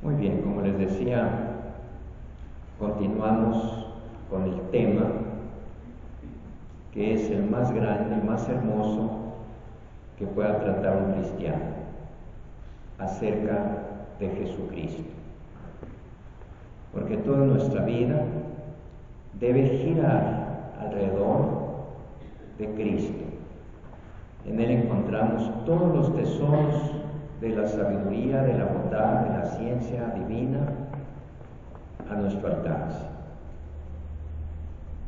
Muy bien, como les decía, continuamos con el tema que es el más grande, el más hermoso que pueda tratar un cristiano acerca de Jesucristo. Porque toda nuestra vida debe girar alrededor de Cristo. En Él encontramos todos los tesoros de la sabiduría, de la bondad, de la ciencia divina a nuestro alcance.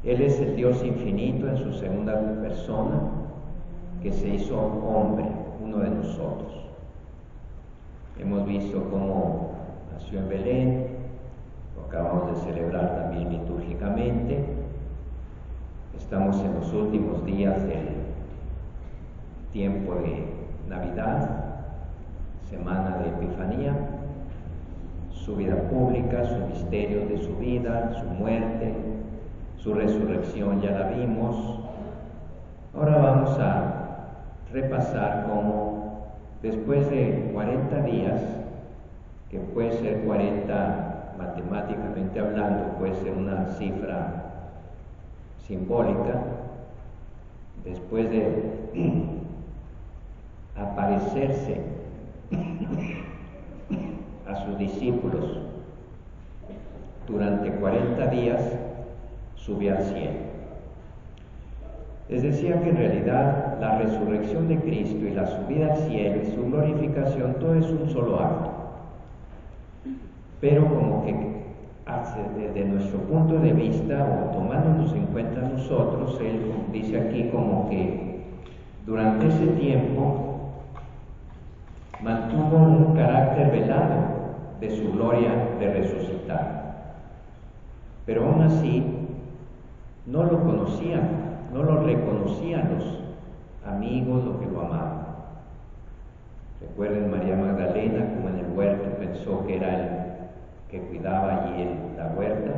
Él es el Dios infinito en su segunda persona, que se hizo hombre, uno de nosotros. Hemos visto cómo nació en Belén, lo acabamos de celebrar también litúrgicamente. Estamos en los últimos días del tiempo de Navidad, semana de Epifanía, su vida pública, sus misterios de su vida, su muerte, su resurrección ya la vimos. Ahora vamos a repasar cómo después de 40 días, que puede ser 40 matemáticamente hablando, puede ser una cifra simbólica, después de aparecerse a sus discípulos durante 40 días, subió al cielo. Les decía que en realidad la resurrección de Cristo y la subida al cielo y su glorificación, todo es un solo acto. Pero como que desde nuestro punto de vista, o tomándonos en cuenta nosotros, él dice aquí como que durante ese tiempo mantuvo un carácter velado de su gloria de resucitar. Pero aún así no lo conocían, no lo reconocían los amigos, los que lo amaban. Recuerden María Magdalena, como en el huerto pensó que era el que cuidaba allí la huerta,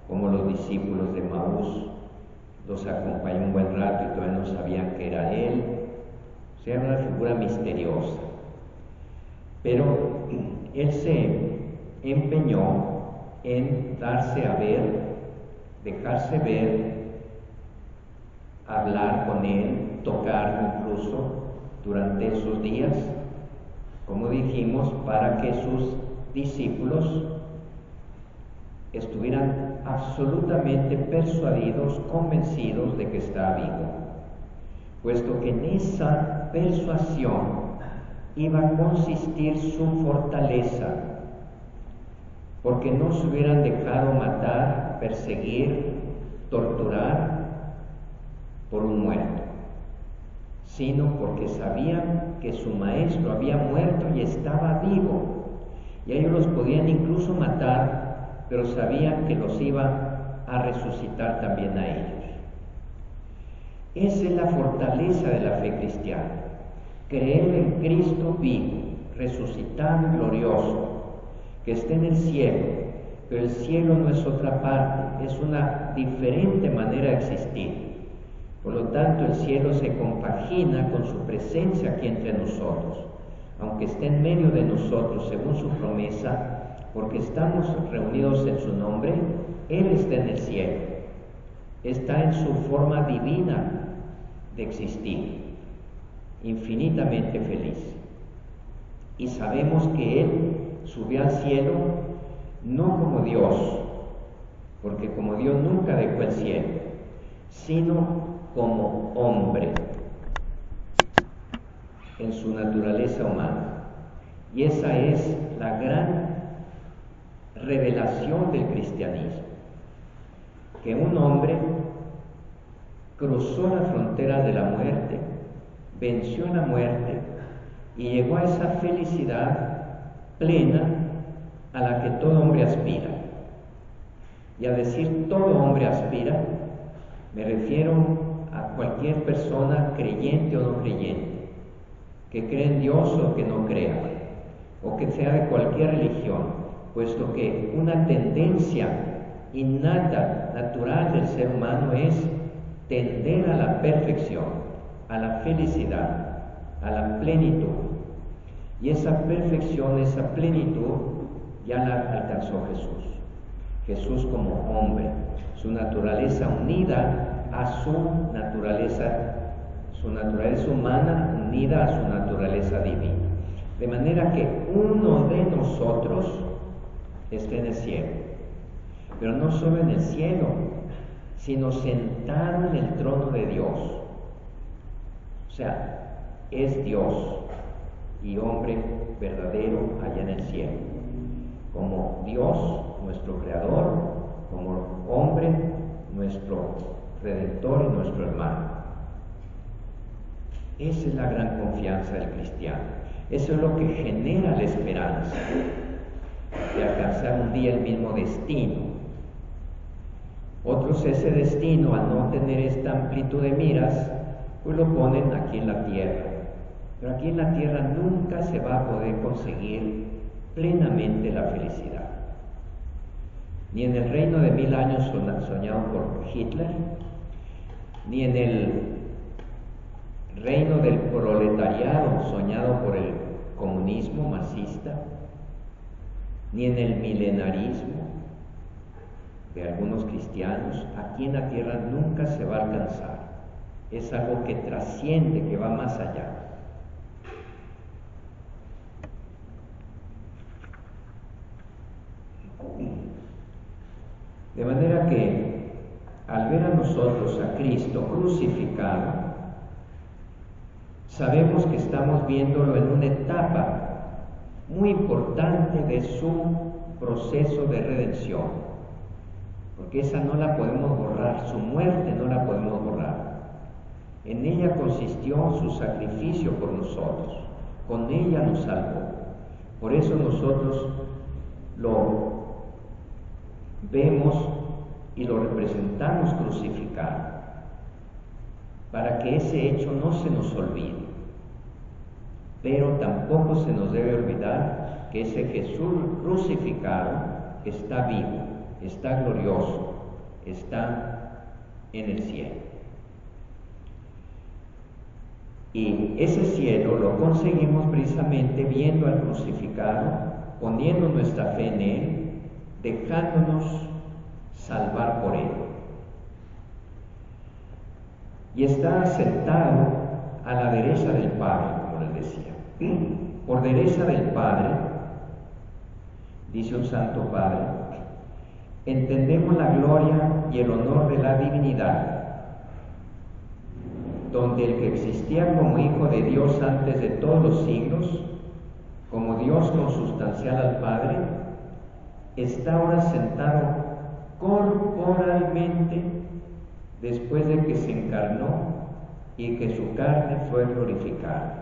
como los discípulos de Maús los acompañó un buen rato y todavía no sabían que era él. O sea, era una figura misteriosa. Pero él se empeñó en darse a ver, dejarse ver, hablar con él, tocarlo incluso durante esos días, como dijimos, para que sus discípulos estuvieran absolutamente persuadidos, convencidos de que está vivo, puesto que en esa persuasión iba a consistir su fortaleza, porque no se hubieran dejado matar, perseguir, torturar por un muerto, sino porque sabían que su maestro había muerto y estaba vivo, y ellos los podían incluso matar, pero sabían que los iba a resucitar también a ellos. Esa es la fortaleza de la fe cristiana, creer en Cristo vivo, resucitado y glorioso, que está en el cielo, pero el cielo no es otra parte, es una diferente manera de existir. Por lo tanto, el cielo se compagina con su presencia aquí entre nosotros, aunque esté en medio de nosotros, según su promesa, porque estamos reunidos en su nombre. Él está en el cielo, está en su forma divina de existir, infinitamente feliz. Y sabemos que Él subió al cielo no como Dios, porque como Dios nunca dejó el cielo, sino como hombre, en su naturaleza humana. Y esa es la gran revelación del cristianismo, que un hombre cruzó la frontera de la muerte, venció la muerte y llegó a esa felicidad plena a la que todo hombre aspira. Y al decir todo hombre aspira, me refiero a cualquier persona, creyente o no creyente, que cree en Dios o que no crea, o que sea de cualquier religión, puesto que una tendencia innata, natural del ser humano es tender a la perfección, a la felicidad, a la plenitud. Y esa perfección, esa plenitud, ya la alcanzó Jesús. Jesús como hombre, su naturaleza unida a su naturaleza humana unida a su naturaleza divina. De manera que uno de nosotros está en el cielo, pero no solo en el cielo, sino sentado en el trono de Dios. O sea, es Dios y hombre verdadero allá en el cielo. Como Dios, nuestro Creador, como hombre, nuestro Redentor y nuestro hermano. Esa es la gran confianza del cristiano. Eso es lo que genera la esperanza de alcanzar un día el mismo destino. Otros ese destino, al no tener esta amplitud de miras, pues lo ponen aquí en la tierra. Pero aquí en la tierra nunca se va a poder conseguir plenamente la felicidad. Ni en el reino de 1000 años soñado por Hitler, ni en el reino del proletariado soñado por el comunismo marxista, ni en el milenarismo de algunos cristianos. Aquí en la tierra nunca se va a alcanzar. Es algo que trasciende, que va más allá. De manera que al ver a nosotros a Cristo crucificado, sabemos que estamos viéndolo en una etapa muy importante de su proceso de redención, porque esa no la podemos borrar, su muerte no la podemos borrar. En ella consistió su sacrificio por nosotros, con ella nos salvó. Por eso nosotros lo vemos y lo representamos crucificado, para que ese hecho no se nos olvide. Pero tampoco se nos debe olvidar que ese Jesús crucificado está vivo, está glorioso, está en el cielo. Y ese cielo lo conseguimos precisamente viendo al crucificado, poniendo nuestra fe en Él, dejándonos salvar por Él. Y está sentado a la derecha del Padre, como les decía. Por derecha del Padre, dice un Santo Padre, entendemos la gloria y el honor de la divinidad, donde el que existía como Hijo de Dios antes de todos los siglos, como Dios consustancial al Padre, está ahora sentado corporalmente después de que se encarnó y que su carne fue glorificada.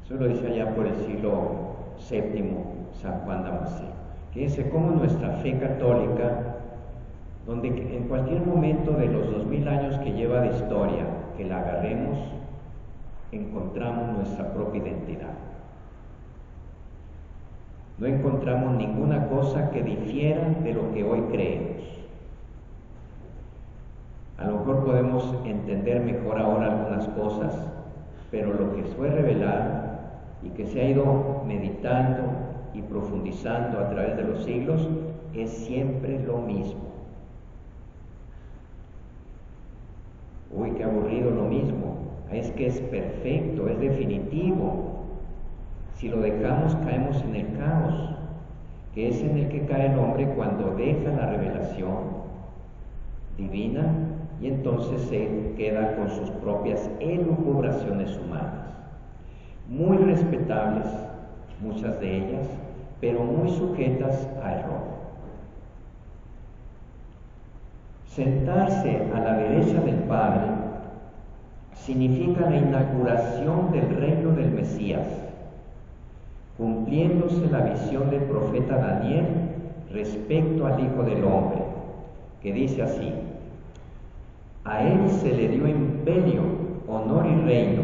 Eso lo dice allá por el siglo VII San Juan Damasceno. Fíjense cómo nuestra fe católica, donde en cualquier momento de los 2000 años que lleva de historia, que la agarremos, encontramos nuestra propia identidad. No encontramos ninguna cosa que difiera de lo que hoy creemos. A lo mejor podemos entender mejor ahora algunas cosas, pero lo que fue revelado y que se ha ido meditando y profundizando a través de los siglos es siempre lo mismo. Uy, qué aburrido lo mismo. Es que es perfecto, es definitivo. Si lo dejamos, caemos en el caos, que es en el que cae el hombre cuando deja la revelación divina y entonces se queda con sus propias elucubraciones humanas, muy respetables, muchas de ellas, pero muy sujetas a error. Sentarse a la derecha del Padre significa la inauguración del reino del Mesías, cumpliéndose la visión del profeta Daniel respecto al Hijo del Hombre, que dice así: a él se le dio imperio, honor y reino,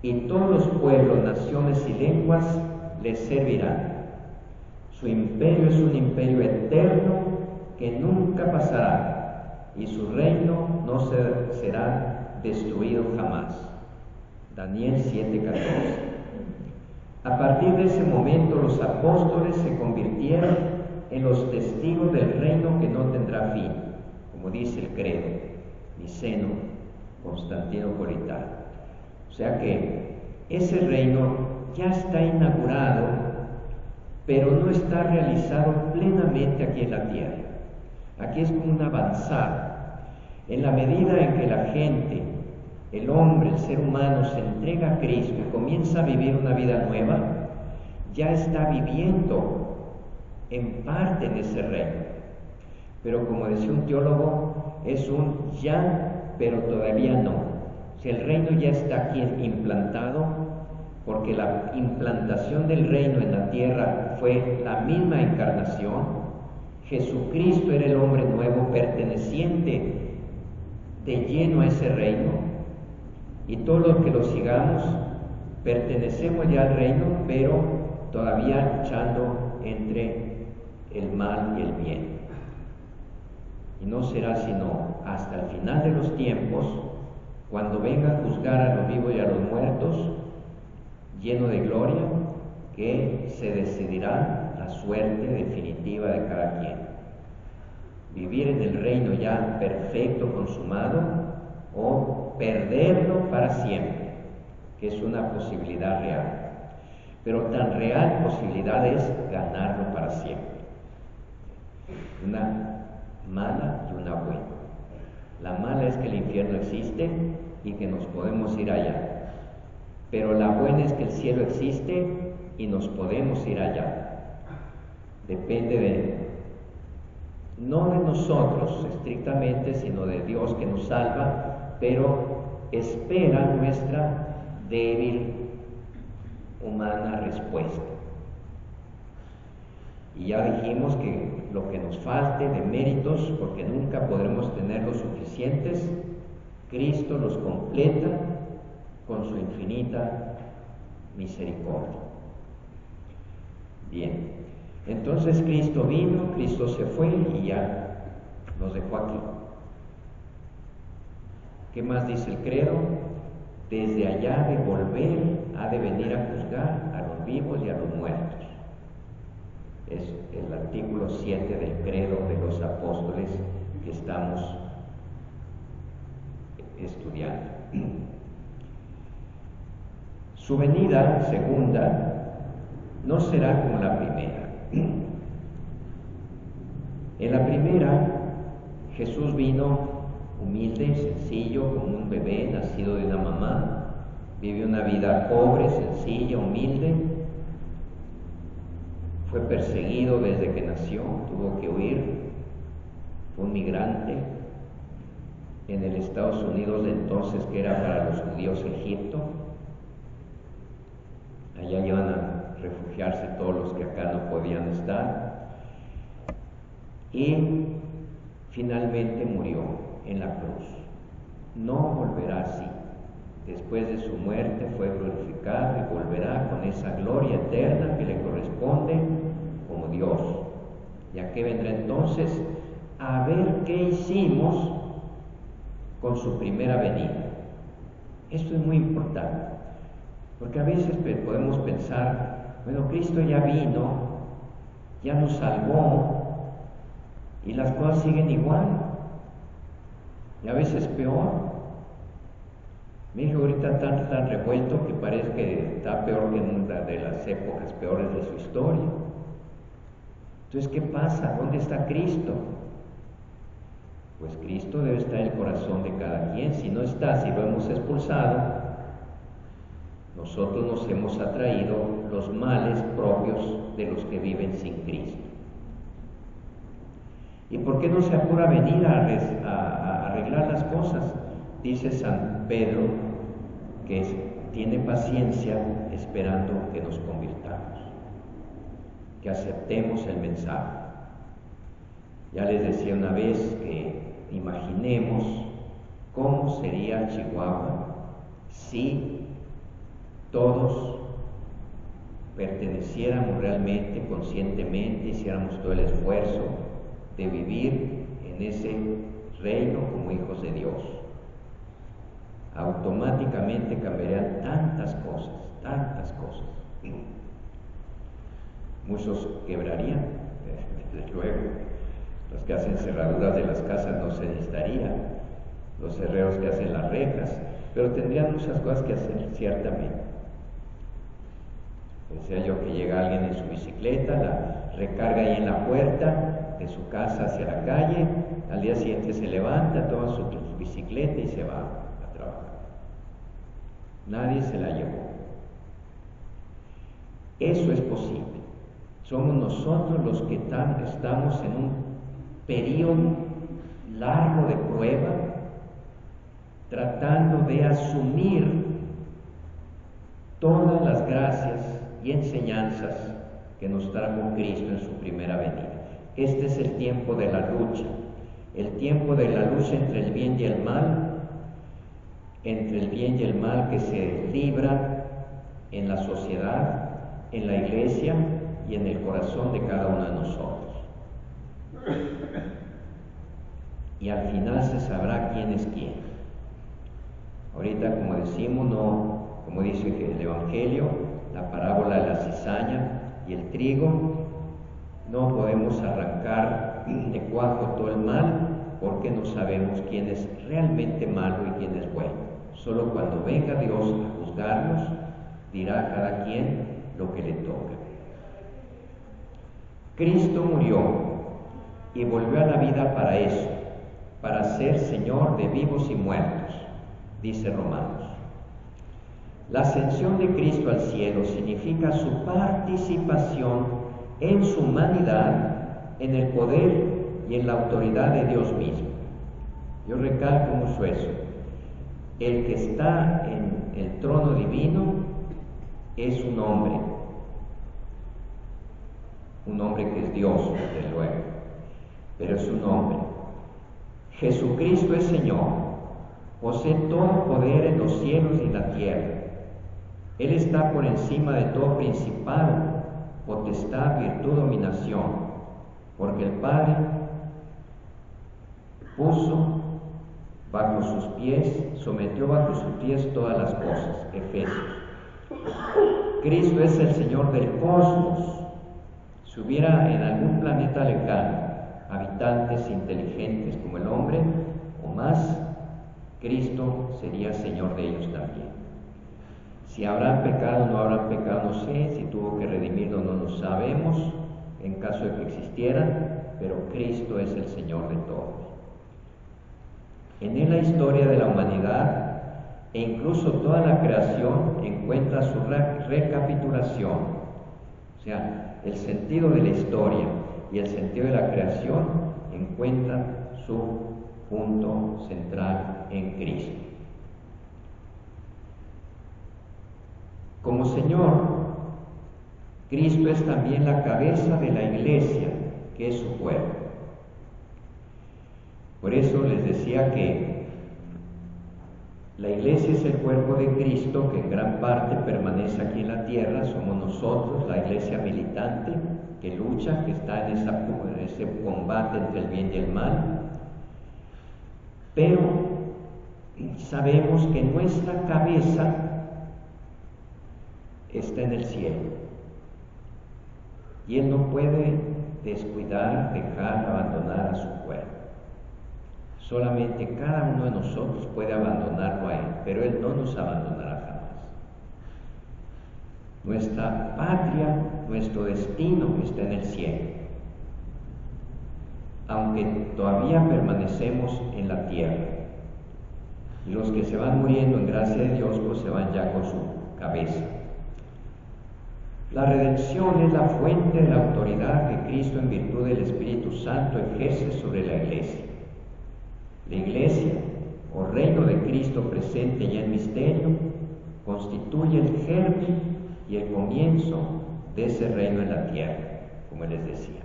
y todos los pueblos, naciones y lenguas le servirán. Su imperio es un imperio eterno que nunca pasará, y su reino no será destruido jamás. Daniel 7:14. A partir de ese momento los apóstoles se convirtieron en los testigos del reino que no tendrá fin, como dice el credo niceno constantinopolitano. O sea que ese reino ya está inaugurado, pero no está realizado plenamente aquí en la tierra. Aquí es como una avanzada. En la medida en que la gente, el hombre, el ser humano, se entrega a Cristo y comienza a vivir una vida nueva, ya está viviendo en parte en ese reino. Pero como decía un teólogo, es un ya, pero todavía no. O sea, el reino ya está aquí implantado, porque la implantación del reino en la tierra fue la misma encarnación. Jesucristo era el hombre nuevo perteneciente de lleno a ese reino, y todos los que lo sigamos pertenecemos ya al reino, pero todavía luchando entre el mal y el bien. Y no será sino hasta el final de los tiempos, cuando venga a juzgar a los vivos y a los muertos, lleno de gloria, que se decidirá la suerte definitiva de cada quien. Vivir en el reino ya perfecto, consumado, o perderlo para siempre, que es una posibilidad real. Pero tan real posibilidad es ganarlo para siempre. Una mala y una buena. La mala es que el infierno existe y que nos podemos ir allá. Pero la buena es que el cielo existe y nos podemos ir allá. Depende no de nosotros estrictamente, sino de Dios que nos salva, pero espera nuestra débil, humana respuesta. Y ya dijimos que lo que nos falte de méritos, porque nunca podremos tener los suficientes, Cristo los completa con su infinita misericordia. Bien, entonces Cristo vino, Cristo se fue y ya nos dejó aquí. ¿Qué más dice el credo? Desde allá de volver ha de venir a juzgar a los vivos y a los muertos. Es el artículo 7 del credo de los apóstoles que estamos estudiando. Su venida segunda no será como la primera. En la primera, Jesús vino humilde, sencillo, como un bebé nacido de una mamá, vivió una vida pobre, sencilla, humilde, fue perseguido desde que nació, tuvo que huir, fue un migrante en el Estados Unidos de entonces, que era para los judíos Egipto. Allá iban a refugiarse todos los que acá no podían estar, y finalmente murió en la cruz. No volverá así. Después de su muerte fue glorificado y volverá con esa gloria eterna que le corresponde como Dios. ¿Y a qué vendrá entonces? A ver qué hicimos con su primera venida. Esto es muy importante, porque a veces podemos pensar, bueno, Cristo ya vino, ya nos salvó, y las cosas siguen igual, y a veces peor. Mire, ahorita está tan revuelto que parece que está peor que en una de las épocas peores de su historia. Entonces, ¿qué pasa? ¿Dónde está Cristo? Pues Cristo debe estar en el corazón de cada quien. Si no está, si lo hemos expulsado, nosotros nos hemos atraído los males propios de los que viven sin Cristo. ¿Y por qué no se apura a venir a arreglar las cosas? Dice San Pedro que tiene paciencia esperando que nos convirtamos, que aceptemos el mensaje. Ya les decía una vez que imaginemos cómo sería Chihuahua si todos perteneciéramos realmente, conscientemente, hiciéramos todo el esfuerzo de vivir en ese reino como hijos de Dios. Automáticamente cambiarían tantas cosas, Muchos quebrarían, desde luego. Los que hacen cerraduras de las casas no se necesitaría, los herreros que hacen las rejas, pero tendrían muchas cosas que hacer, ciertamente. Decía yo que llega alguien en su bicicleta, la recarga ahí en la puerta de su casa hacia la calle, al día siguiente se levanta, toma su bicicleta y se va a trabajar. Nadie se la llevó. Eso es posible. Somos nosotros los que estamos en un periodo largo de prueba, tratando de asumir todas las gracias y enseñanzas que nos trajo Cristo en su primera venida. Este es el tiempo de la lucha, el tiempo de la lucha entre el bien y el mal, entre el bien y el mal que se libra en la sociedad, en la iglesia y en el corazón de cada uno de nosotros. Y al final se sabrá quién es quién. Ahorita, como decimos, no, como dice el Evangelio, la parábola de la cizaña y el trigo, no podemos arrancar de cuajo todo el mal, porque no sabemos quién es realmente malo y quién es bueno. Solo cuando venga Dios a juzgarnos, dirá a cada quien lo que le toca. Cristo murió y volvió a la vida para eso, para ser Señor de vivos y muertos, dice Romanos. La ascensión de Cristo al cielo significa su participación en su humanidad, en el poder y en la autoridad de Dios mismo. Yo recalco mucho eso. El que está en el trono divino es un hombre que es Dios, desde luego, pero es un hombre. Jesucristo es Señor, posee todo poder en los cielos y en la tierra. Él está por encima de todo principado, potestad, virtud, dominación, porque el Padre puso bajo sus pies, sometió bajo sus pies todas las cosas. Efesios. Cristo es el Señor del cosmos. Si hubiera en algún planeta lejano habitantes inteligentes como el hombre o más, Cristo sería Señor de ellos también. Si habrán pecado o no habrán pecado, no sé. Si tuvo que redimirlo, no lo sabemos, en caso de que existieran, pero Cristo es el Señor de todos. En él la historia de la humanidad e incluso toda la creación encuentra su recapitulación. O sea, el sentido de la historia y el sentido de la creación encuentran su punto central en Cristo. Como Señor, Cristo es también la cabeza de la iglesia, que es su cuerpo. Por eso les decía que la iglesia es el cuerpo de Cristo, que en gran parte permanece aquí en la tierra. Somos nosotros, la iglesia militante, que lucha, que está en ese combate entre el bien y el mal. Pero sabemos que nuestra cabeza está en el cielo. Y Él no puede descuidar, dejar, abandonar a su cuerpo. Solamente cada uno de nosotros puede abandonarlo a Él, pero Él no nos abandonará jamás. Nuestra patria, nuestro destino está en el cielo, aunque todavía permanecemos en la tierra. Y los que se van muriendo en gracia de Dios, pues se van ya con su cabeza. La redención es la fuente de la autoridad que Cristo, en virtud del Espíritu Santo, ejerce sobre la iglesia. La iglesia, o reino de Cristo presente ya en misterio, constituye el germen y el comienzo de ese reino en la tierra, como les decía.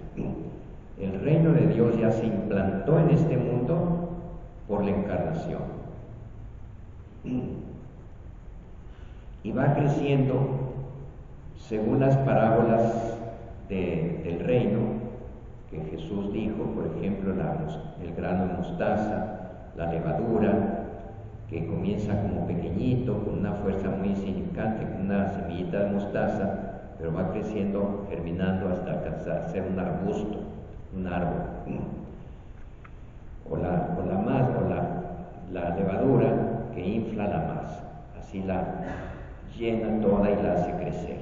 El reino de Dios ya se implantó en este mundo por la encarnación. Y va creciendo según las parábolas del reino que Jesús dijo, por ejemplo, el grano de mostaza, la levadura, que comienza como pequeñito, con una fuerza muy insignificante, con una semillita de mostaza, pero va creciendo, germinando hasta alcanzar ser un arbusto, un árbol. O la levadura que infla la masa, así la llena toda y la hace crecer.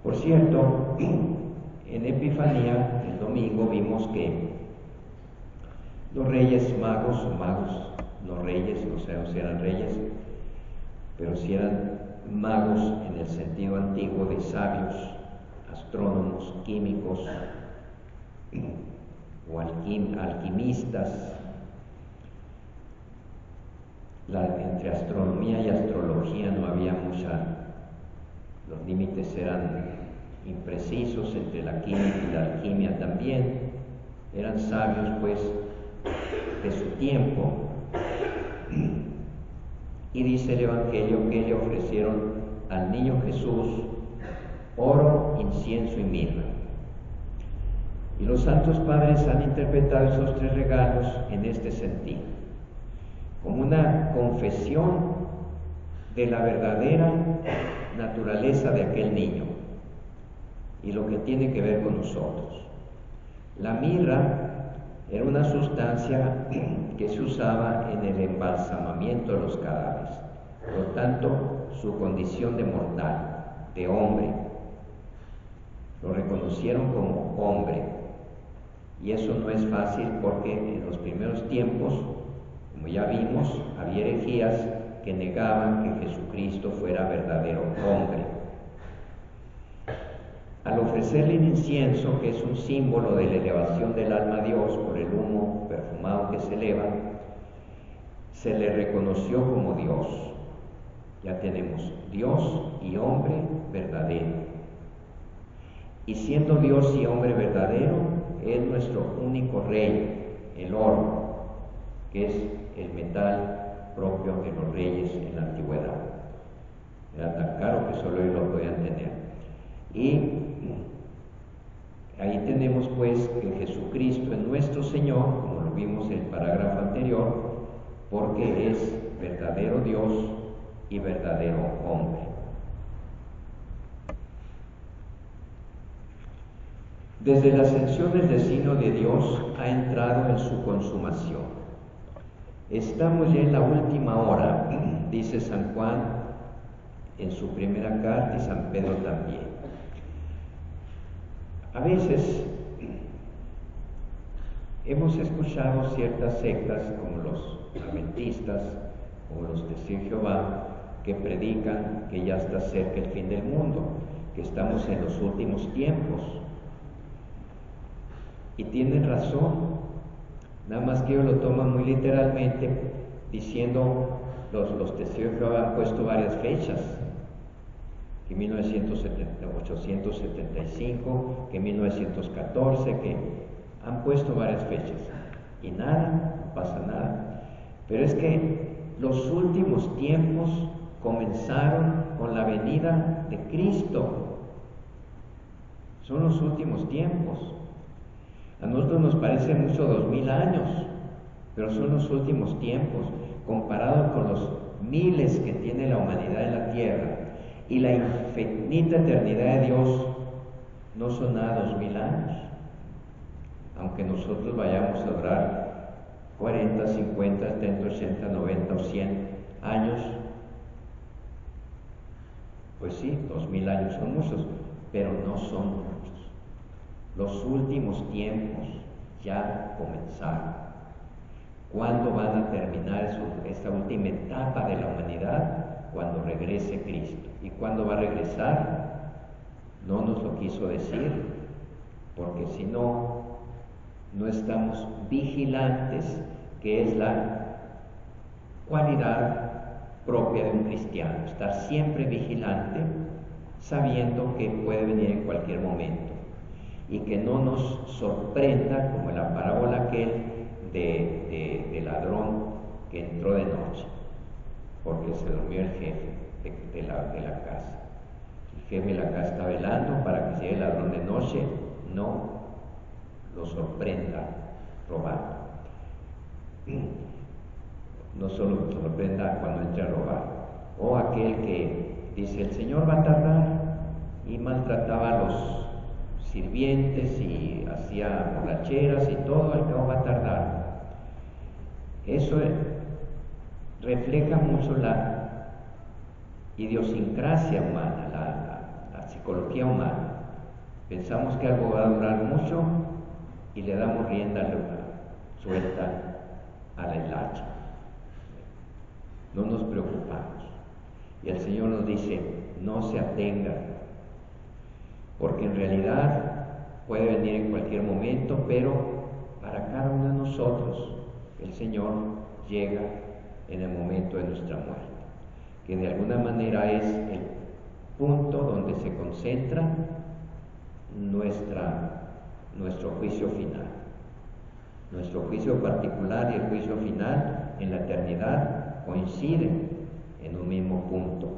Por cierto, en Epifanía, el domingo, vimos que los reyes magos, no reyes, no sabemos si eran reyes, pero si eran magos en el sentido antiguo de sabios, astrónomos, químicos o alquimistas. Entre astronomía y astrología no había los límites eran imprecisos, entre la química y la alquimia también. Eran sabios, pues, de su tiempo. Y dice el Evangelio que le ofrecieron al niño Jesús oro, incienso y mirra. Y los santos padres han interpretado esos tres regalos en este sentido, como una confesión de la verdadera naturaleza de aquel niño y lo que tiene que ver con nosotros. La mirra era una sustancia que se usaba en el embalsamamiento de los cadáveres, por lo tanto, su condición de mortal, de hombre, lo reconocieron como hombre. Y eso no es fácil porque en los primeros tiempos, como ya vimos, había herejías que negaban que Jesucristo fuera verdadero hombre. Al ofrecerle el incienso, que es un símbolo de la elevación del alma a Dios por el humo perfumado que se eleva, se le reconoció como Dios. Ya tenemos Dios y hombre verdadero. Y siendo Dios y hombre verdadero, es nuestro único rey, el oro, que es el metal propio de los reyes en la antigüedad. Era tan caro que solo ellos lo podían tener. Y ahí tenemos pues que Jesucristo es nuestro Señor, como lo vimos en el parágrafo anterior, porque es verdadero Dios y verdadero hombre. Desde la ascensión el destino de Dios ha entrado en su consumación. Estamos ya en la última hora, dice San Juan en su primera carta y San Pedro también. A veces hemos escuchado ciertas sectas como los adventistas, como los testigos de Jehová, que predican que ya está cerca el fin del mundo, que estamos en los últimos tiempos. Y tienen razón, nada más que ellos lo toman muy literalmente, diciendo, los testigos de Jehová han puesto varias fechas, que 1875, que 1914, que han puesto varias fechas, y nada, no pasa nada. Pero es que los últimos tiempos comenzaron con la venida de Cristo. Son los últimos tiempos. A nosotros nos parece mucho 2000 años, pero son los últimos tiempos, comparado con los miles que tiene la humanidad en la tierra. Y la infinita eternidad de Dios no son nada 2000 años. Aunque nosotros vayamos a durar 40, 50, 70, 80, 90 o 100 años, pues sí, 2000 años son muchos, pero no son muchos. Los últimos tiempos ya comenzaron. ¿Cuándo van a terminar esta última etapa de la humanidad? Cuando regrese Cristo. ¿Y cuándo va a regresar? No nos lo quiso decir, porque si no, no estamos vigilantes, que es la cualidad propia de un cristiano, estar siempre vigilante, sabiendo que puede venir en cualquier momento, y que no nos sorprenda como en la parábola aquel del ladrón que entró de noche, porque se durmió el jefe de la casa. El jefe de la casa está velando para que si el ladrón de noche no lo sorprenda robando. No solo sorprenda cuando entre a robar, o aquel que dice: el Señor va a tardar, y maltrataba a los sirvientes y hacía borracheras y todo, al cabo va a tardar. Eso refleja mucho la idiosincrasia humana, la psicología humana. Pensamos que algo va a durar mucho y le damos rienda suelta a la hilacha. No nos preocupamos. Y el Señor nos dice, no se atengan, porque en realidad puede venir en cualquier momento, pero para cada uno de nosotros el Señor llega en el momento de nuestra muerte, que de alguna manera es el punto donde se concentra nuestro juicio final. Nuestro juicio particular y el juicio final en la eternidad coinciden en un mismo punto,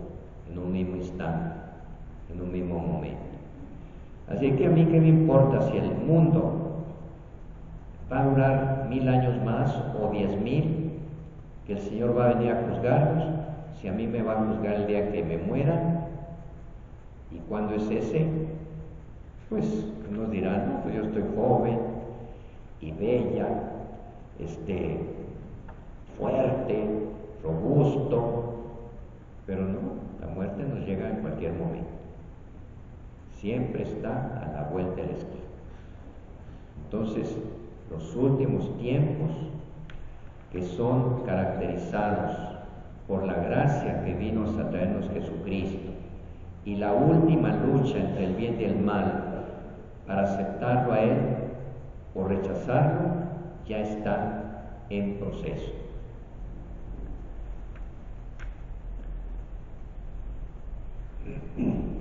en un mismo instante, en un mismo momento. Así que a mí qué me importa si el mundo va a durar 1000 años más o 10,000, que el Señor va a venir a juzgarnos, si a mí me va a juzgar el día que me muera. ¿Y cuándo es ese? Pues unos dirán, no, pues yo estoy joven y bella, fuerte, robusto, pero no, la muerte nos llega en cualquier momento. Siempre está a la vuelta de la esquina. Entonces, los últimos tiempos, que son caracterizados por la gracia que vino a traernos Jesucristo y la última lucha entre el bien y el mal para aceptarlo a Él o rechazarlo, ya está en proceso.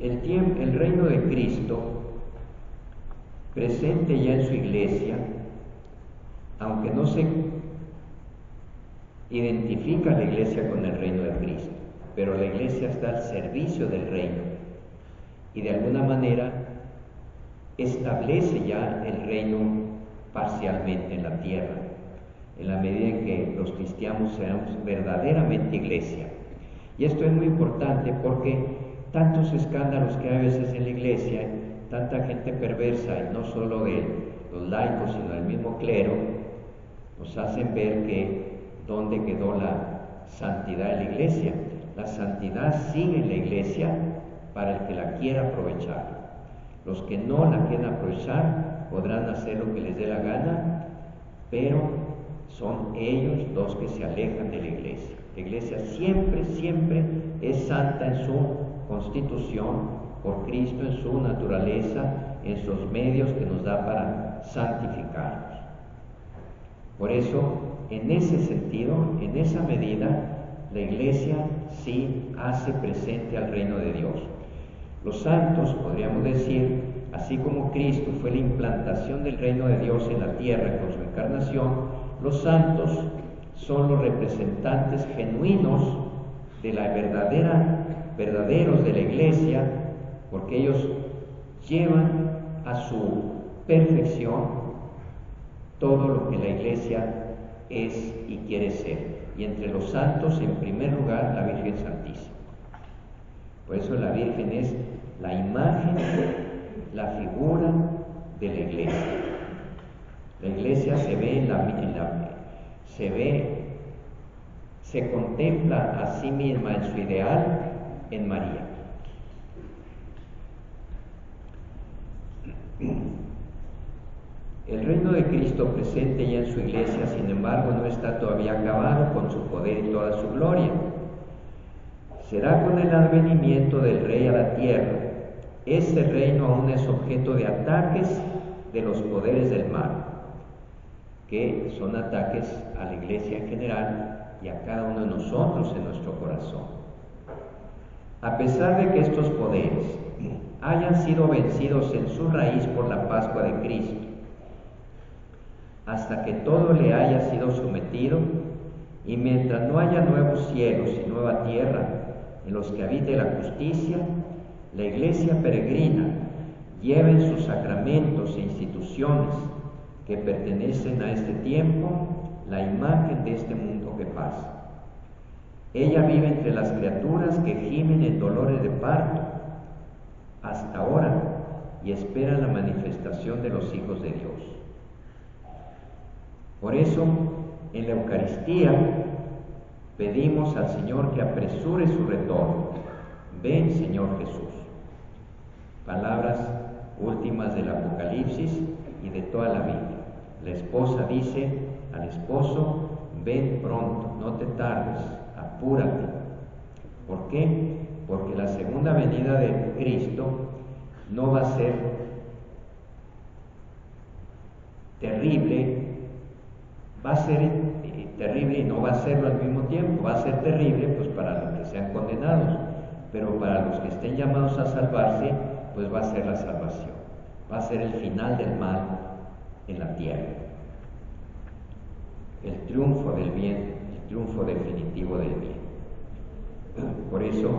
El reino de Cristo, presente ya en su iglesia, aunque no se identifica la iglesia con el reino de Cristo, pero la iglesia está al servicio del reino y de alguna manera establece ya el reino parcialmente en la tierra, en la medida en que los cristianos seamos verdaderamente iglesia. Y esto es muy importante porque tantos escándalos que hay a veces en la iglesia, tanta gente perversa, y no solo de los laicos, sino del mismo clero, nos hacen ver que dónde quedó la santidad de la iglesia. La santidad sigue en la iglesia para el que la quiera aprovechar. Los que no la quieran aprovechar podrán hacer lo que les dé la gana, pero son ellos los que se alejan de la iglesia. La iglesia siempre, siempre es santa en su constitución, por Cristo en su naturaleza, en sus medios que nos da para santificarnos. Por eso, en ese sentido, en esa medida, la iglesia sí hace presente al reino de Dios. Los santos, podríamos decir, así como Cristo fue la implantación del reino de Dios en la tierra con su encarnación, los santos son los representantes genuinos de la verdaderos de la iglesia, porque ellos llevan a su perfección todo lo que la iglesia es y quiere ser. Y entre los santos, en primer lugar, la Virgen Santísima. Por eso la Virgen es la imagen, la figura de la iglesia. La iglesia se ve se contempla a sí misma en su ideal en María. El reino de Cristo presente ya en su iglesia, sin embargo, no está todavía acabado con su poder y toda su gloria. Será con el advenimiento del Rey a la tierra. Ese reino aún es objeto de ataques de los poderes del mal, que son ataques a la iglesia en general y a cada uno de nosotros en nuestro corazón. A pesar de que estos poderes hayan sido vencidos en su raíz por la Pascua de Cristo, hasta que todo le haya sido sometido, y mientras no haya nuevos cielos y nueva tierra en los que habite la justicia, la iglesia peregrina lleva en sus sacramentos e instituciones que pertenecen a este tiempo la imagen de este mundo que pasa. Ella vive entre las criaturas que gimen en dolores de parto, hasta ahora y esperan la manifestación de los hijos de Dios. Por eso, en la Eucaristía pedimos al Señor que apresure su retorno. Ven, Señor Jesús. Palabras últimas del Apocalipsis y de toda la Biblia. La esposa dice al esposo: ven pronto, no te tardes, apúrate. ¿Por qué? Porque la segunda venida de Cristo no va a ser terrible, va a ser terrible y no va a serlo al mismo tiempo. Va a ser terrible pues para los que sean condenados, pero para los que estén llamados a salvarse, pues va a ser la salvación, va a ser el final del mal en la tierra, el triunfo del bien, el triunfo definitivo del bien. Por eso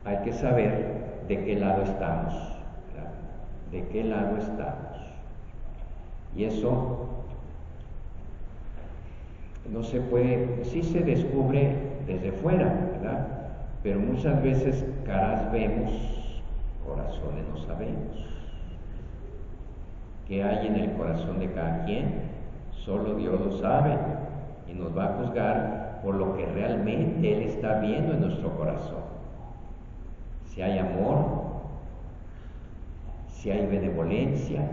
hay que saber de qué lado estamos, ¿verdad? De qué lado estamos. Y eso no se puede, sí se descubre desde fuera, ¿verdad? Pero muchas veces caras vemos, corazones no sabemos. ¿Qué hay en el corazón de cada quien? Solo Dios lo sabe y nos va a juzgar por lo que realmente Él está viendo en nuestro corazón. Si hay amor, si hay benevolencia.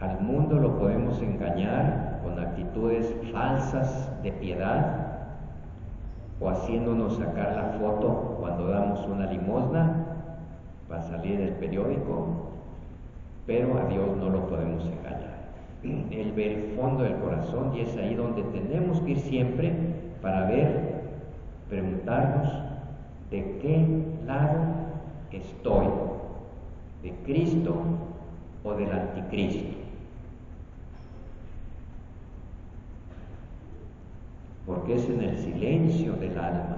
Al mundo lo podemos engañar con actitudes falsas de piedad o haciéndonos sacar la foto cuando damos una limosna para salir en el periódico, pero a Dios no lo podemos engañar. Él ve el fondo del corazón y es ahí donde tenemos que ir siempre para ver, preguntarnos de qué lado estoy, de Cristo o del anticristo. Porque es en el silencio del alma,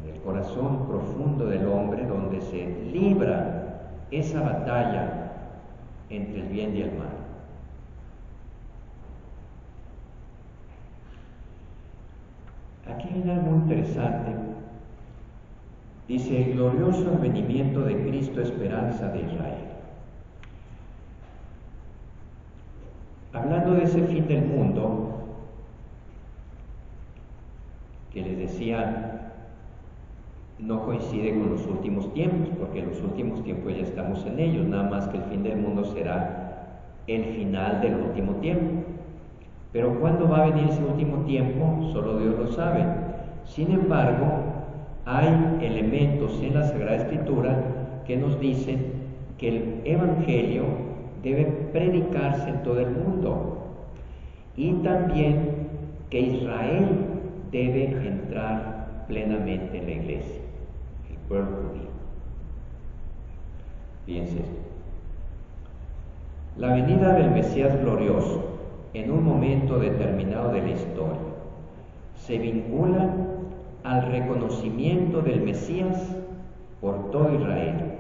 en el corazón profundo del hombre, donde se libra esa batalla entre el bien y el mal. Aquí hay algo interesante. Dice: el glorioso advenimiento de Cristo, esperanza de Israel. Hablando de ese fin del mundo, que les decía, no coincide con los últimos tiempos, porque en los últimos tiempos ya estamos en ellos, nada más que el fin del mundo será el final del último tiempo. Pero ¿cuándo va a venir ese último tiempo? Solo Dios lo sabe. Sin embargo, hay elementos en la Sagrada Escritura que nos dicen que el Evangelio debe predicarse en todo el mundo y también que Israel debe entrar plenamente en la iglesia, el pueblo judío. Fíjense esto. La venida del Mesías glorioso en un momento determinado de la historia se vincula al reconocimiento del Mesías por todo Israel.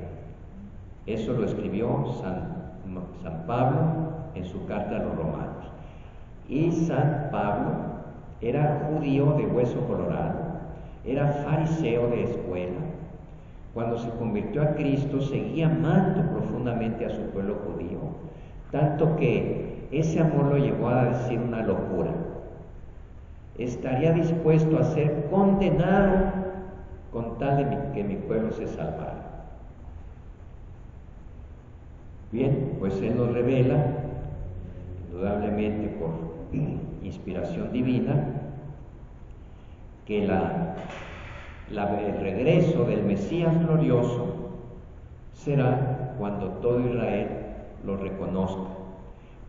Eso lo escribió San Pablo en su carta a los romanos. Y San Pablo era judío de hueso colorado, era fariseo de escuela. Cuando se convirtió a Cristo, seguía amando profundamente a su pueblo judío, tanto que ese amor lo llevó a decir una locura. Estaría dispuesto a ser condenado con tal de que mi pueblo se salvara. Bien, pues Él nos revela, indudablemente por inspiración divina, que el regreso del Mesías glorioso será cuando todo Israel lo reconozca,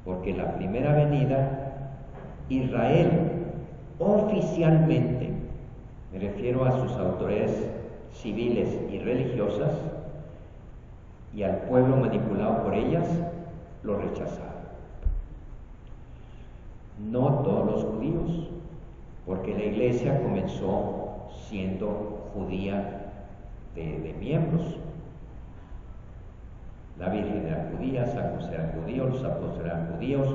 porque la primera venida, Israel oficialmente, me refiero a sus autoridades civiles y religiosas y al pueblo manipulado por ellas, lo rechazaron. No todos los judíos, porque la iglesia comenzó siendo judía de miembros. La Virgen era judía, San José era judío, los apóstoles eran judíos,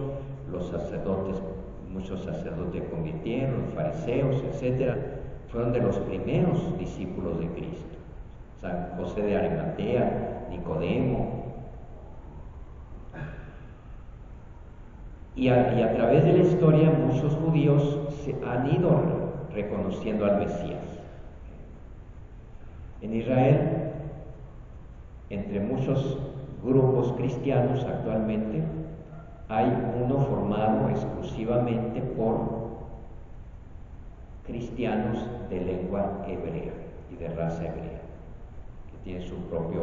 los sacerdotes, muchos sacerdotes convirtieron, los fariseos, etc. Fueron de los primeros discípulos de Cristo. San José de Arimatea, Nicodemo. Y a través de la historia muchos judíos se han ido reconociendo al Mesías. En Israel, entre muchos grupos cristianos actualmente, hay uno formado exclusivamente por cristianos de lengua hebrea y de raza hebrea, que tienen su propio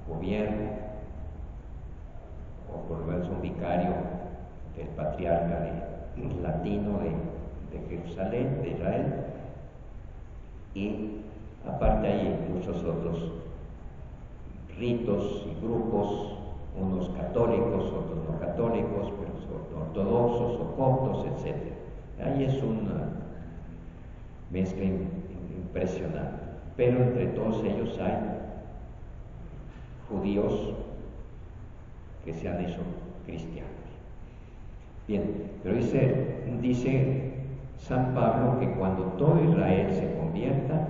gobierno, o por lo menos un vicario del patriarca latino de Jerusalén, de Israel, y aparte hay muchos otros ritos y grupos, unos católicos, otros no católicos, pero son ortodoxos o coptos, etc. Ahí es una mezcla impresionante, pero entre todos ellos hay judíos que se han hecho cristianos. Bien, pero dice San Pablo que cuando todo Israel se convierta,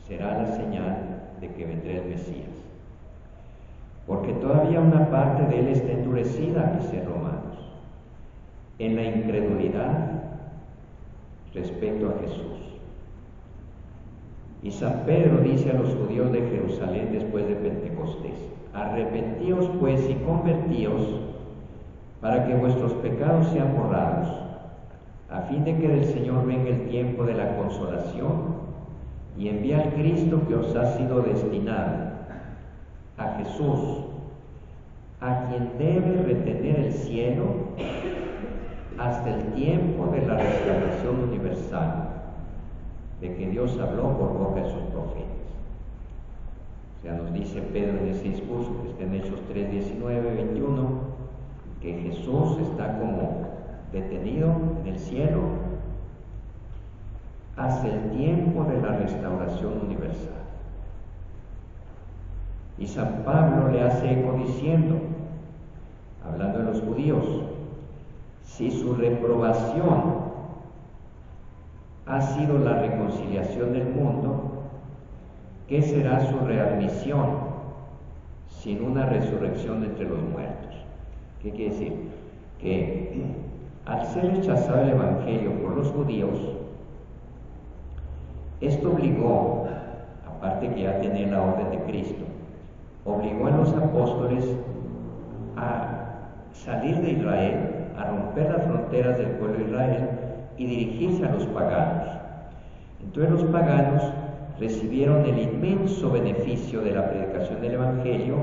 será la señal de que vendrá el Mesías. Porque todavía una parte de él está endurecida, dice Romanos, en la incredulidad respecto a Jesús. Y San Pedro dice a los judíos de Jerusalén después de Pentecostés: arrepentíos pues y convertíos, para que vuestros pecados sean borrados, a fin de que del Señor venga el tiempo de la consolación, y envía al Cristo que os ha sido destinado, a Jesús, a quien debe retener el cielo hasta el tiempo de la restauración universal, de que Dios habló por boca de sus profetas. O sea, nos dice Pedro en ese discurso que está en Hechos 3, 19, 21, que Jesús está como detenido en el cielo hasta el tiempo de la restauración universal. Y San Pablo le hace eco diciendo, hablando de los judíos: si su reprobación ha sido la reconciliación del mundo, ¿qué será su readmisión sin una resurrección entre los muertos? ¿Qué quiere decir? Que al ser rechazado el Evangelio por los judíos, esto obligó, aparte que ya tenía la orden de Cristo, obligó a los apóstoles a salir de Israel, a romper las fronteras del pueblo de Israel y dirigirse a los paganos. Entonces los paganos recibieron el inmenso beneficio de la predicación del Evangelio,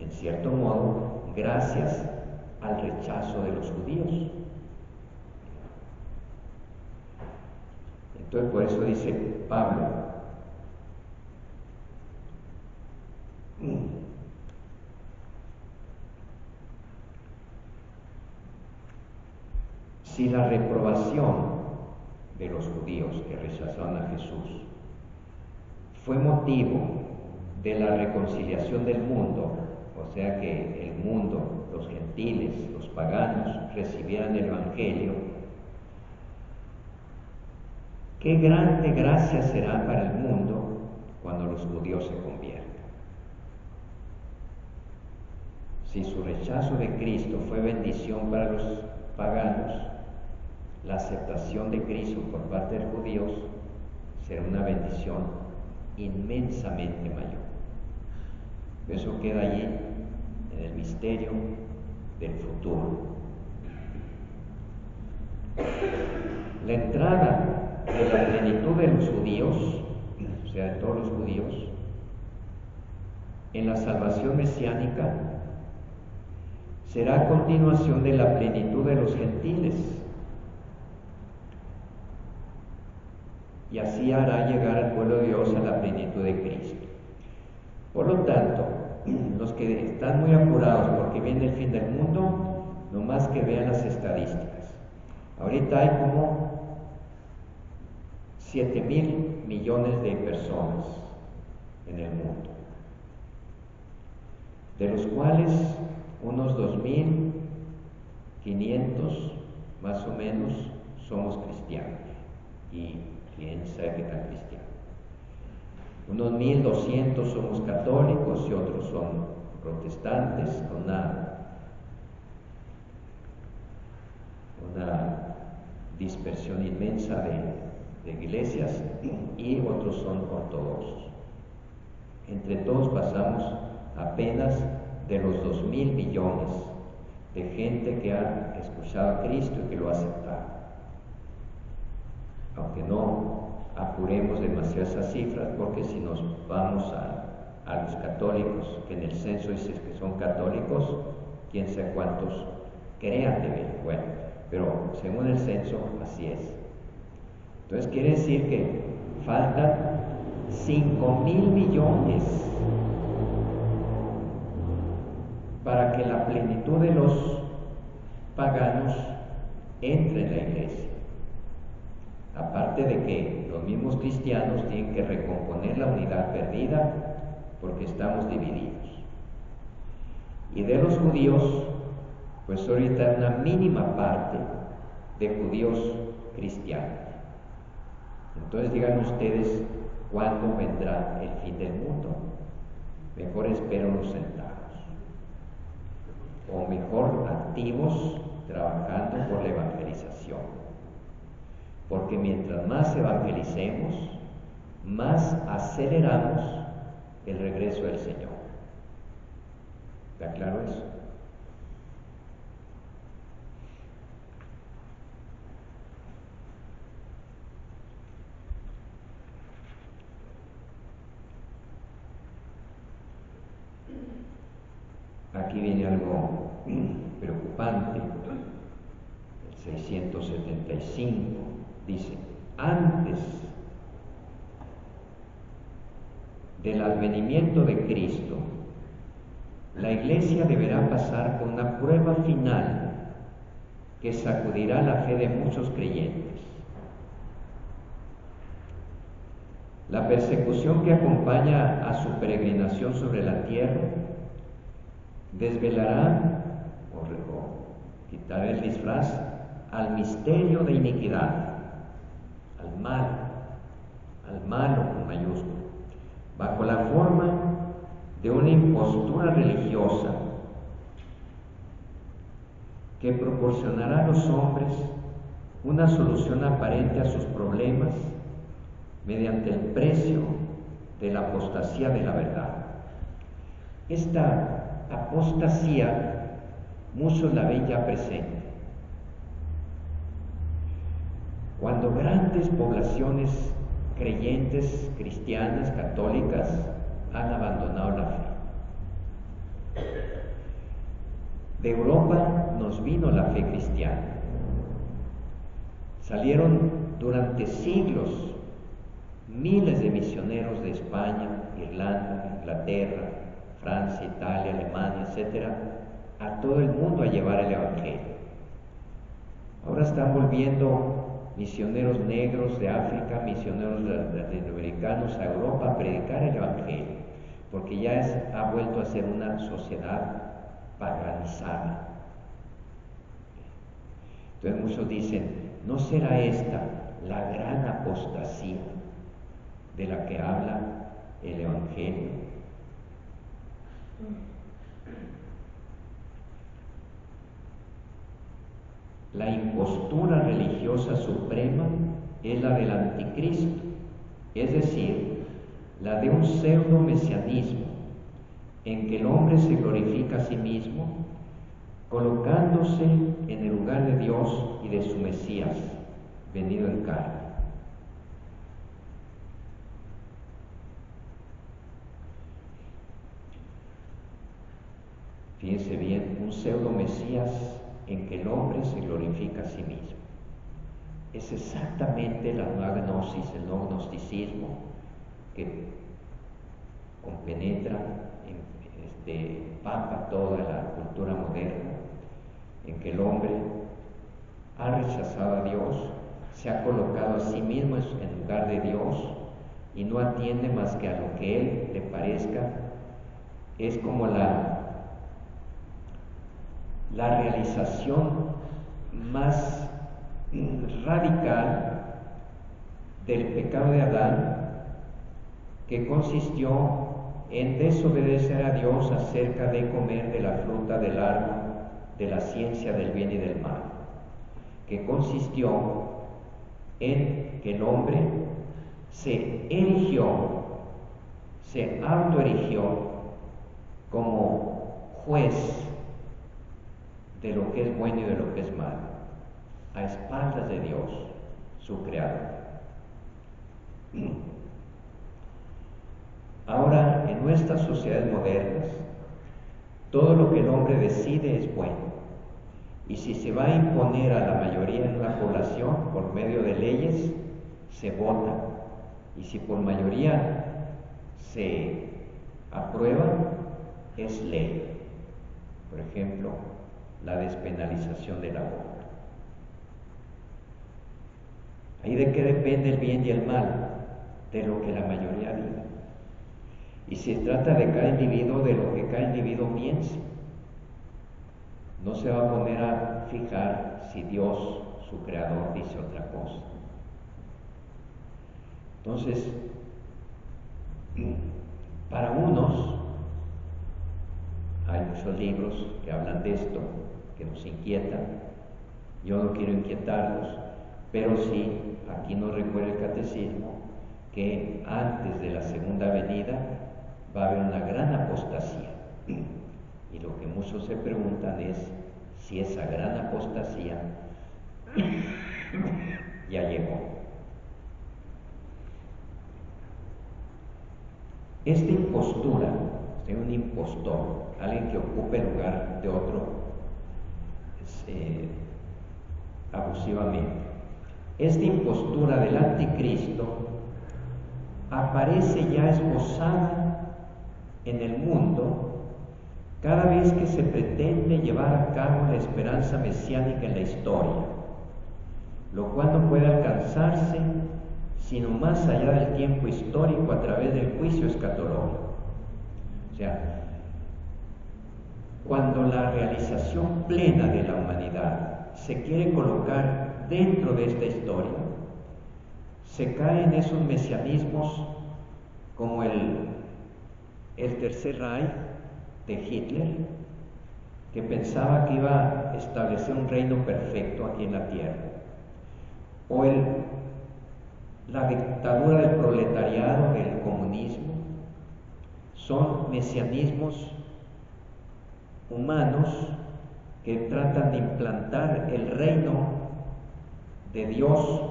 en cierto modo, gracias al rechazo de los judíos. Entonces por eso dice Pablo: si la reprobación de los judíos que rechazaron a Jesús fue motivo de la reconciliación del mundo, o sea que el mundo, los gentiles, los paganos, recibieran el Evangelio, qué grande gracia será para el mundo cuando los judíos se conviertan. Si su rechazo de Cristo fue bendición para los paganos, la aceptación de Cristo por parte de los judíos será una bendición inmensamente mayor. Eso queda allí en el misterio del futuro. La entrada de la plenitud de los judíos, o sea, de todos los judíos, en la salvación mesiánica será a continuación de la plenitud de los gentiles, y así hará llegar al pueblo de Dios a la plenitud de Cristo. Por lo tanto, los que están muy apurados porque viene el fin del mundo, nomás que vean las estadísticas. Ahorita hay como 7,000 millones de personas en el mundo, de los cuales unos 2,500 más o menos somos cristianos, y quién sabe qué tan cristianos. Unos 1200 somos católicos y otros son protestantes, con una dispersión inmensa de iglesias, y otros son ortodoxos. Entre todos pasamos apenas de los 2.000 millones de gente que ha escuchado a Cristo y que lo ha aceptado. Aunque no apuremos demasiado esas cifras, porque si nos vamos a los católicos, que en el censo dice que son católicos, quién sabe cuántos crean de ver. Bueno, pero según el censo así es. Entonces quiere decir que faltan 5.000 millones para que la plenitud de los paganos entre en la iglesia. Aparte de que los mismos cristianos tienen que recomponer la unidad perdida porque estamos divididos. Y de los judíos, pues ahorita hay una mínima parte de judíos cristianos. Entonces digan ustedes, ¿cuándo vendrá el fin del mundo? Mejor espérenlos sentados, o mejor activos trabajando por la evangelización, porque mientras más evangelicemos, más aceleramos el regreso del Señor. ¿Está claro eso? Aquí viene algo preocupante. El 675 dice: antes del advenimiento de Cristo, la Iglesia deberá pasar por una prueba final que sacudirá la fe de muchos creyentes. La persecución que acompaña a su peregrinación sobre la tierra desvelará o quitará el disfraz al misterio de iniquidad, al malo con mayúscula, bajo la forma de una impostura religiosa que proporcionará a los hombres una solución aparente a sus problemas mediante el precio de la apostasía de la verdad. Esta apostasía muchos la ven ya presente. Cuando grandes poblaciones creyentes, cristianas, católicas, han abandonado la fe. De Europa nos vino la fe cristiana. Salieron durante siglos miles de misioneros de España, Irlanda, Inglaterra, Francia, Italia, Alemania, etcétera, a todo el mundo a llevar el Evangelio. Ahora están volviendo misioneros negros de África, misioneros latinoamericanos a Europa a predicar el Evangelio, porque ya ha vuelto a ser una sociedad paganizada. Entonces muchos dicen, ¿no será esta la gran apostasía de la que habla el Evangelio? La impostura religiosa suprema es la del anticristo, es decir, la de un pseudo mesianismo en que el hombre se glorifica a sí mismo, colocándose en el lugar de Dios y de su Mesías, venido en carne. Fíjense bien, un pseudo Mesías en que el hombre se glorifica a sí mismo. Es exactamente la nueva gnosis, el nuevo gnosticismo que compenetra, papa toda la cultura moderna, en que el hombre ha rechazado a Dios, se ha colocado a sí mismo en lugar de Dios y no atiende más que a lo que él le parezca. Es como la realización más radical del pecado de Adán, que consistió en desobedecer a Dios acerca de comer de la fruta del árbol de la ciencia del bien y del mal, que consistió en que el hombre se autoerigió como juez de lo que es bueno y de lo que es malo, a espaldas de Dios, su creador. Ahora, en nuestras sociedades modernas, todo lo que el hombre decide es bueno. Y si se va a imponer a la mayoría en una población por medio de leyes, se vota. Y si por mayoría se aprueba, es ley. Por ejemplo, la despenalización del aborto. ¿Ahí de qué depende el bien y el mal? De lo que la mayoría diga. Y se trata de cada individuo, de lo que cada individuo piense. No se va a poner a fijar si Dios, su creador, dice otra cosa. Entonces, para unos, hay muchos libros que hablan de esto, que nos inquietan. Yo no quiero inquietarlos, pero sí, aquí nos recuerda el catecismo que antes de la segunda venida va a haber una gran apostasía. Y lo que muchos se preguntan es si esa gran apostasía ya llegó. Esta impostura de un impostor, alguien que ocupe el lugar de otro abusivamente, esta impostura del anticristo aparece ya esbozada en el mundo cada vez que se pretende llevar a cabo la esperanza mesiánica en la historia, lo cual no puede alcanzarse sino más allá del tiempo histórico a través del juicio escatológico. O sea, cuando la realización plena de la humanidad se quiere colocar dentro de esta historia, se caen esos mesianismos como el Tercer Reich de Hitler, que pensaba que iba a establecer un reino perfecto aquí en la tierra, o la dictadura del proletariado, del comunismo. Son mesianismos humanos que tratan de implantar el reino de Dios,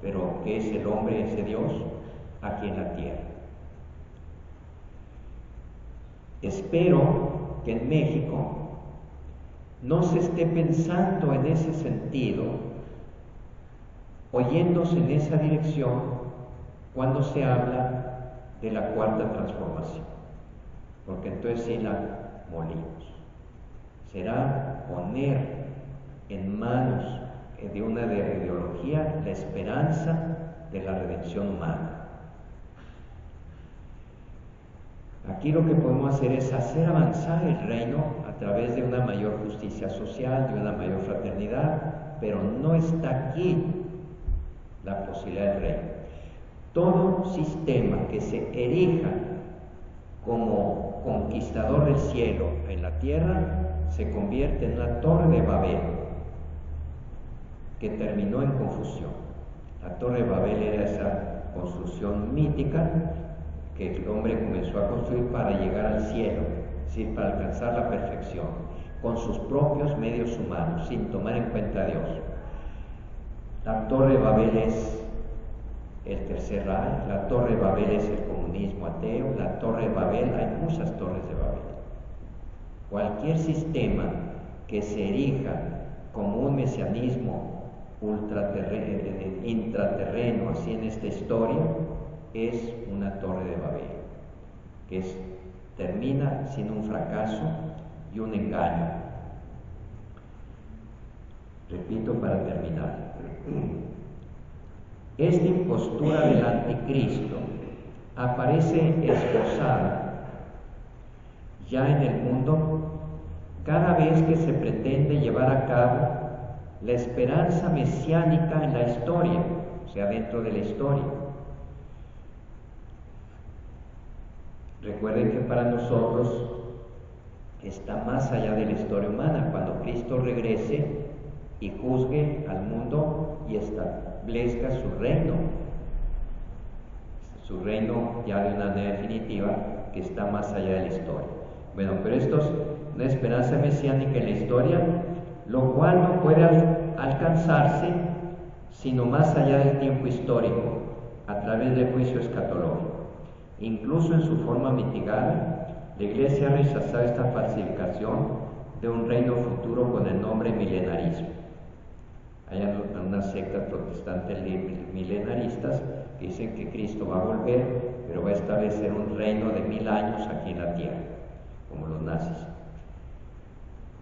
pero que es el hombre ese Dios, aquí en la tierra. Espero que en México no se esté pensando en ese sentido, oyéndose en esa dirección cuando se habla de la cuarta transformación, porque entonces sí la molimos. Será poner en manos de una ideología la esperanza de la redención humana. Aquí lo que podemos hacer es hacer avanzar el reino a través de una mayor justicia social, de una mayor fraternidad, pero no está aquí la posibilidad del reino. Todo sistema que se erija como conquistador del cielo en la tierra se convierte en una torre de Babel que terminó en confusión. La torre de Babel era esa construcción mítica que el hombre comenzó a construir para llegar al cielo, ¿sí? Para alcanzar la perfección, con sus propios medios humanos, sin tomar en cuenta a Dios. La torre de Babel es el Tercer Reich, la torre de Babel es el comunismo ateo, la torre de Babel, hay muchas torres de Babel. Cualquier sistema que se erija como un mesianismo intraterreno, así en esta historia, es una torre de Babel, que termina siendo un fracaso y un engaño. Repito para terminar. Esta impostura del anticristo aparece esbozada ya en el mundo cada vez que se pretende llevar a cabo la esperanza mesiánica en la historia, o sea, dentro de la historia. Recuerden que para nosotros está más allá de la historia humana, cuando Cristo regrese y juzgue al mundo y establezca su reino ya de una manera definitiva, que está más allá de la historia. Bueno, pero esto es una esperanza mesiánica en la historia, lo cual no puede alcanzarse sino más allá del tiempo histórico, a través del juicio escatológico. Incluso en su forma mitigada, la Iglesia ha rechazado esta falsificación de un reino futuro con el nombre milenarismo. Hay unas sectas protestantes milenaristas que dicen que Cristo va a volver, pero va a establecer un reino de 1000 años aquí en la tierra, como los nazis.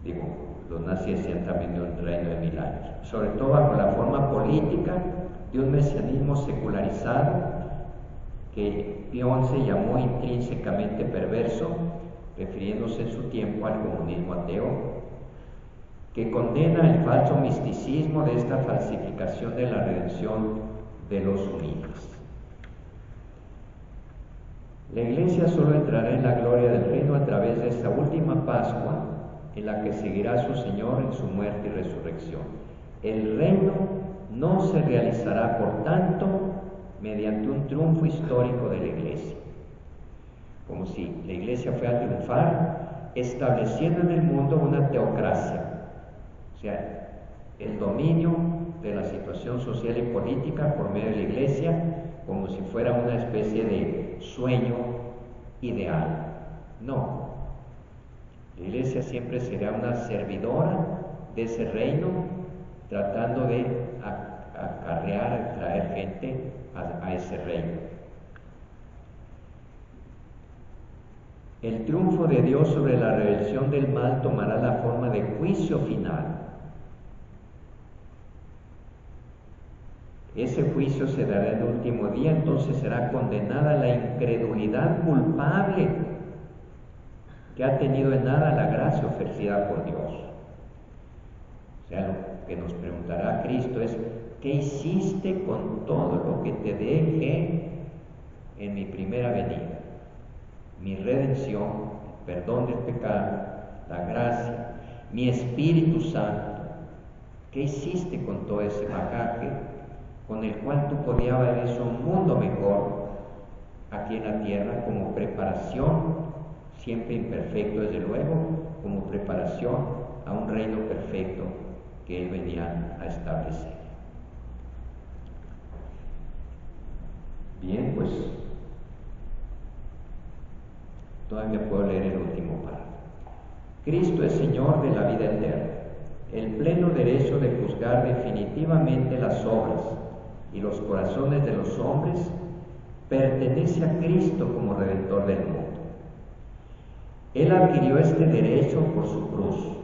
Digo, los nazis decían también de un reino de 1000 años, sobre todo bajo la forma política de un mesianismo secularizado que Pío XI llamó intrínsecamente perverso, refiriéndose en su tiempo al comunismo ateo, que condena el falso misticismo de esta falsificación de la redención de los humildes. La Iglesia solo entrará en la gloria del reino a través de esta última Pascua, en la que seguirá a su Señor en su muerte y resurrección. El reino no se realizará, por tanto, mediante un triunfo histórico de la Iglesia, como si la Iglesia fuera a triunfar, estableciendo en el mundo una teocracia, o sea, el dominio de la situación social y política por medio de la Iglesia, como si fuera una especie de sueño ideal. No, la Iglesia siempre será una servidora de ese reino, tratando de acarrear, traer gente a ese reino. El triunfo de Dios sobre la rebelión del mal tomará la forma de juicio final. Ese juicio se dará en el último día, entonces será condenada la incredulidad culpable que ha tenido en nada la gracia ofrecida por Dios. O sea, lo que nos preguntará Cristo es: ¿qué hiciste con todo lo que te dejé en mi primera venida? Mi redención, el perdón del pecado, la gracia, mi Espíritu Santo. ¿Qué hiciste con todo ese bagaje con el cual tú podías haber hecho un mundo mejor aquí en la tierra, como preparación, siempre imperfecto desde luego, como preparación a un reino perfecto que Él venía a establecer? Bien, pues todavía puedo leer el último párrafo. Cristo es Señor de la vida eterna. El pleno derecho de juzgar definitivamente las obras y los corazones de los hombres pertenece a Cristo como Redentor del mundo. Él adquirió este derecho por su cruz.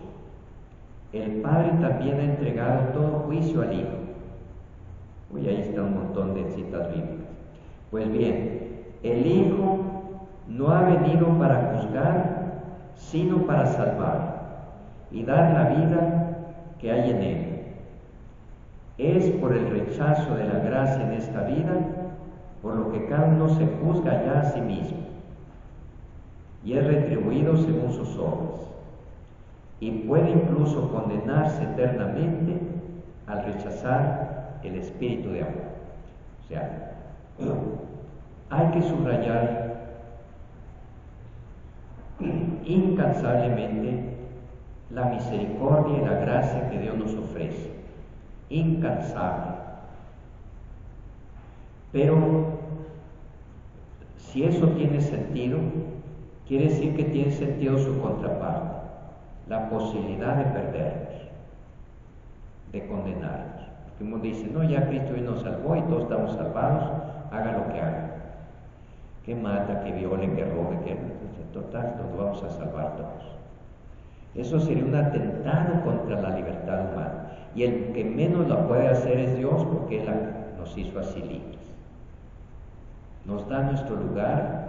El Padre también ha entregado todo juicio al Hijo. Uy, ahí está un montón de citas bíblicas. Pues bien, el Hijo no ha venido para juzgar, sino para salvar y dar la vida que hay en Él. Es por el rechazo de la gracia en esta vida, por lo que cada uno se juzga ya a sí mismo y es retribuido según sus obras, y puede incluso condenarse eternamente al rechazar el espíritu de amor. O sea, hay que subrayar incansablemente la misericordia y la gracia que Dios nos ofrece, incansable. Pero si eso tiene sentido, quiere decir que tiene sentido su contraparte, la posibilidad de perdernos, de condenarnos. Porque uno dice: no, ya Cristo hoy nos salvó y todos estamos salvados, haga lo que haga, que mata, que viole, que robe, que total, nos vamos a salvar todos. Eso sería un atentado contra la libertad humana, y el que menos la puede hacer es Dios, porque Él nos hizo así libres. Nos da nuestro lugar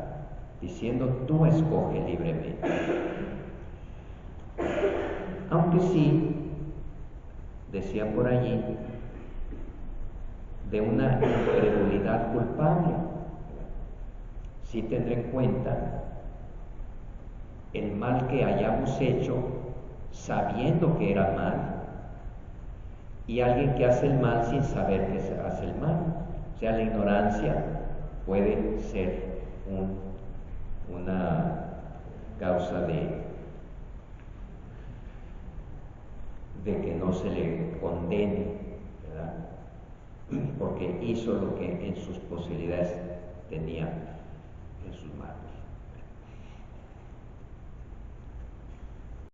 diciendo: tú escoge libremente. Aunque sí, decía por allí, de una incredulidad culpable. Sí tendré en cuenta el mal que hayamos hecho sabiendo que era mal, y alguien que hace el mal sin saber que se hace el mal. O sea, la ignorancia puede ser una causa de que no se le condene, ¿verdad? Porque hizo lo que en sus posibilidades tenía en sus manos.